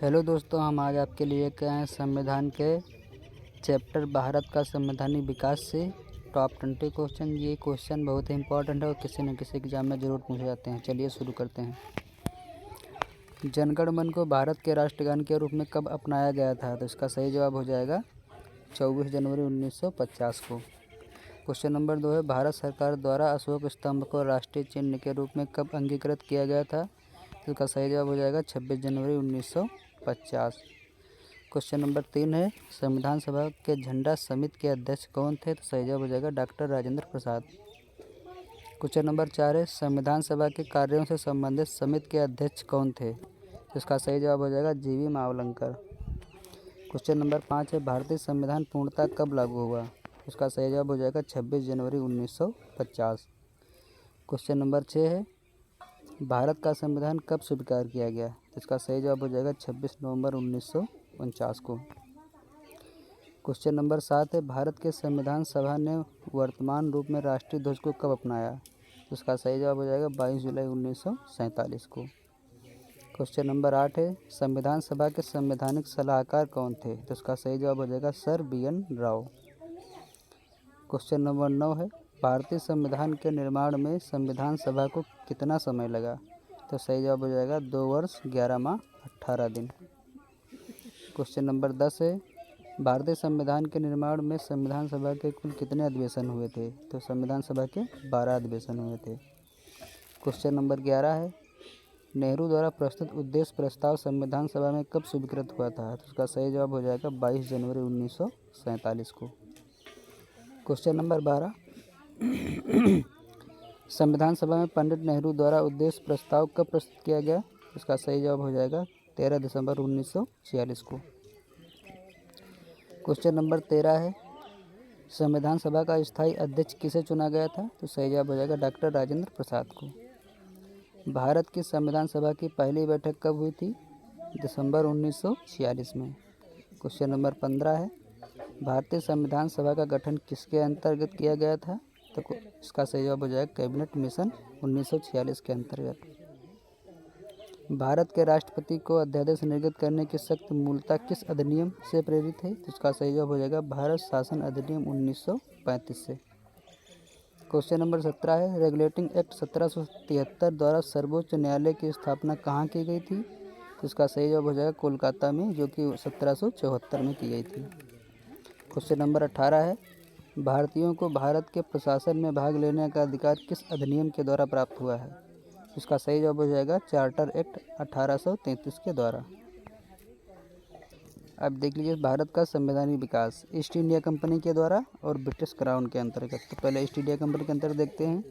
Hello दोस्तों, हम आज आपके लिए लेके आए हैं संविधान के चैप्टर भारत का संवैधानिक विकास से टॉप 20 क्वेश्चन। ये क्वेश्चन बहुत ही इंपॉर्टेंट है और किसी न किसी एग्जाम में ज़रूर पूछे जाते हैं। चलिए शुरू करते हैं। जनगण मन को भारत के राष्ट्रगान के रूप में कब अपनाया गया था? तो इसका सही जवाब हो जाएगा 24 जनवरी 1950 को। क्वेश्चन नंबर 2 है, भारत सरकार द्वारा अशोक स्तंभ को राष्ट्रीय चिन्ह के रूप में कब अंगीकृत किया गया था? तो इसका सही जवाब हो जाएगा 26 जनवरी 1950। क्वेश्चन नंबर 3 है, संविधान सभा के झंडा समिति के अध्यक्ष कौन थे? तो सही जवाब हो जाएगा doctor Rajendra Prasad. Question number 4 है, संविधान सभा के कार्यों से संबंधित समिति के अध्यक्ष कौन थे? तो इसका सही जवाब हो जाएगा जीवी मावलंकर। क्वेश्चन नंबर 5 है, भारतीय संविधान पूर्णतः कब लागू हुआ? इसका सही जवाब हो जाएगा 26 जनवरी 1950। क्वेश्चन नंबर 6 है, भारत का संविधान कब स्वीकार किया गया? तो इसका सही जवाब हो जाएगा 26 नवंबर 1949 को। क्वेश्चन नंबर 7 है, भारत के संविधान सभा ने वर्तमान रूप में राष्ट्रीय ध्वज को कब अपनाया? तो इसका सही जवाब हो जाएगा 22 जुलाई 1947 को। क्वेश्चन नंबर 8 है, संविधान सभा के संवैधानिक सलाहकार कौन थे? तो इसका सही जवाब हो जाएगा sir BN Rao. Question number 9 है, भारतीय संविधान के निर्माण में संविधान सभा को कितना समय लगा? तो सही जवाब हो जाएगा 2 वर्ष 11 माह 18 दिन। क्वेश्चन नंबर 10 है, भारतीय संविधान के निर्माण में संविधान सभा के कुल कितने अधिवेशन हुए थे? तो संविधान सभा के 12 अधिवेशन हुए थे। क्वेश्चन नंबर 11 है, नेहरू द्वारा प्रस्तुत उद्देश्य प्रस्ताव संविधान सभा में कब स्वीकृत हुआ था? तो उसका सही जवाब हो जाएगा 22 जनवरी 1947 को। क्वेश्चन नंबर 12, संविधान सभा में पंडित नेहरू द्वारा उद्देश्य प्रस्ताव कब प्रस्तुत किया गया? इसका सही जवाब हो जाएगा 13 दिसंबर 1946 को। क्वेश्चन नंबर 13 है, संविधान सभा का स्थायी अध्यक्ष किसे चुना गया था? तो सही जवाब हो जाएगा डॉक्टर राजेंद्र प्रसाद को। भारत की संविधान सभा की पहली बैठक कब हुई थी? दिसंबर 1946 में। क्वेश्चन नंबर 15 है, भारतीय संविधान सभा का गठन किसके अंतर्गत किया गया था? तो इसका सही जवाब हो जाएगा कैबिनेट मिशन 1946 के अंतर्गत। भारत के राष्ट्रपति को अध्यादेश निर्गत करने की शक्ति मूलतः किस अधिनियम से प्रेरित है? तो इसका सही जवाब हो जाएगा भारत शासन अधिनियम 1935 से। क्वेश्चन नंबर 17 है, रेगुलेटिंग एक्ट 1773 द्वारा सर्वोच्च न्यायालय की स्थापना कहाँ की गई थी? तो इसका सही जवाब हो जाएगा कोलकाता में, जो कि 1774 में की गई थी। क्वेश्चन नंबर 18 है, भारतीयों को भारत के प्रशासन में भाग लेने का अधिकार किस अधिनियम के द्वारा प्राप्त हुआ है? इसका सही जवाब हो जाएगा चार्टर एक्ट 1833 के द्वारा। अब देख लीजिए भारत का संवैधानिक विकास ईस्ट इंडिया कंपनी के द्वारा और ब्रिटिश क्राउन के अंतर्गत। तो पहले ईस्ट इंडिया कंपनी के अंतर्गत देखते हैं।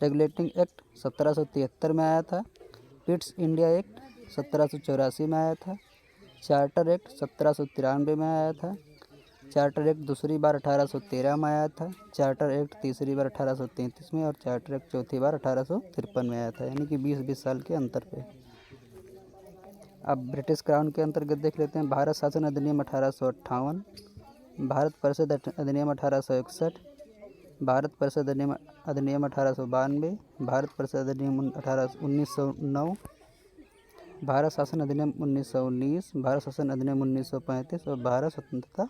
रेगुलेटिंग एक्ट 1773 में आया था। पिट्स इंडिया एक्ट 1784 में आया था। चार्टर एक्ट 1793 में आया था। चार्टर एक्ट दूसरी बार 1813 में आया था। चार्टर एक्ट तीसरी बार 1833 में और चार्टर एक्ट चौथी बार 1853 में आया था, यानी कि 20-20 साल के अंतर पे। अब ब्रिटिश क्राउन के अंतर्गत देख लेते हैं। भारत शासन अधिनियम 1858, भारत परिषद अधिनियम 1861, भारत परिषद अधिनियम 1892, भारत परिषद अधिनियम 1909, भारत शासन अधिनियम 1919, भारत शासन अधिनियम 1935 और भारत स्वतंत्रता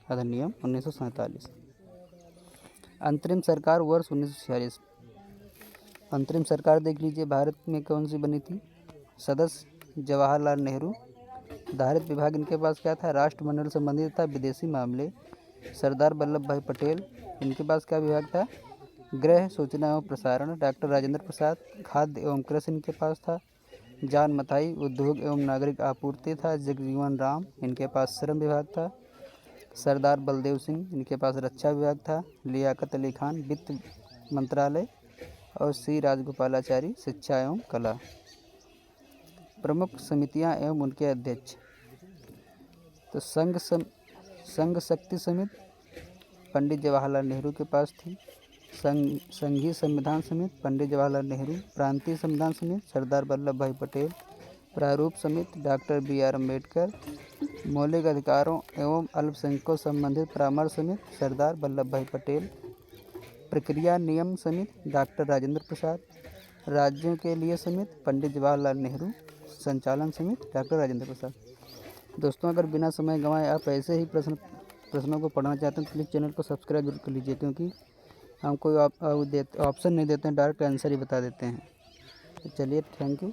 अधिनियम 1947। अंतरिम सरकार वर्ष 1946। अंतरिम सरकार देख लीजिए भारत में कौन सी बनी थी? सदस्य जवाहरलाल नेहरू। धारित विभाग इनके पास क्या था? राष्ट्रमंडल संबंधी तथा विदेशी मामले। सरदार वल्लभ भाई पटेल, इनके पास क्या विभाग था? गृह, सूचना एवं प्रसारण। डॉक्टर राजेंद्र प्रसाद, खाद्य एवं कृषि इनके पास था। जॉन मथाई, उद्योग एवं नागरिक आपूर्ति था। जगजीवन राम, इनके पास श्रम विभाग था। सरदार बलदेव सिंह, इनके पास रक्षा विभाग था। लियाकत अली खान, वित्त मंत्रालय और C राजगोपालाचारी, शिक्षा एवं कला। प्रमुख समितियां एवं उनके अध्यक्ष। तो संघ शक्ति समिति पंडित जवाहरलाल नेहरू के पास थी। संघीय संविधान समिति पंडित जवाहरलाल नेहरू। प्रांतीय संविधान समिति सरदार वल्लभ भाई पटेल। प्रारूप समिति डॉक्टर BR अम्बेडकर। मौलिक अधिकारों एवं अल्पसंख्यकों संबंधित परामर्श समिति सरदार वल्लभ भाई पटेल। प्रक्रिया नियम समिति डॉक्टर राजेंद्र प्रसाद। राज्यों के लिए समिति पंडित जवाहरलाल नेहरू। संचालन समिति डॉक्टर राजेंद्र प्रसाद। दोस्तों अगर बिना समय गंवाए आप ऐसे ही प्रश्नों को पढ़ना चाहते हैं तो प्लीज़ चैनल को सब्सक्राइब जरूर कर लीजिए, क्योंकि हम कोई ऑप्शन नहीं देते हैं, डायरेक्ट आंसर ही बता देते हैं। तो चलिए, थैंक यू।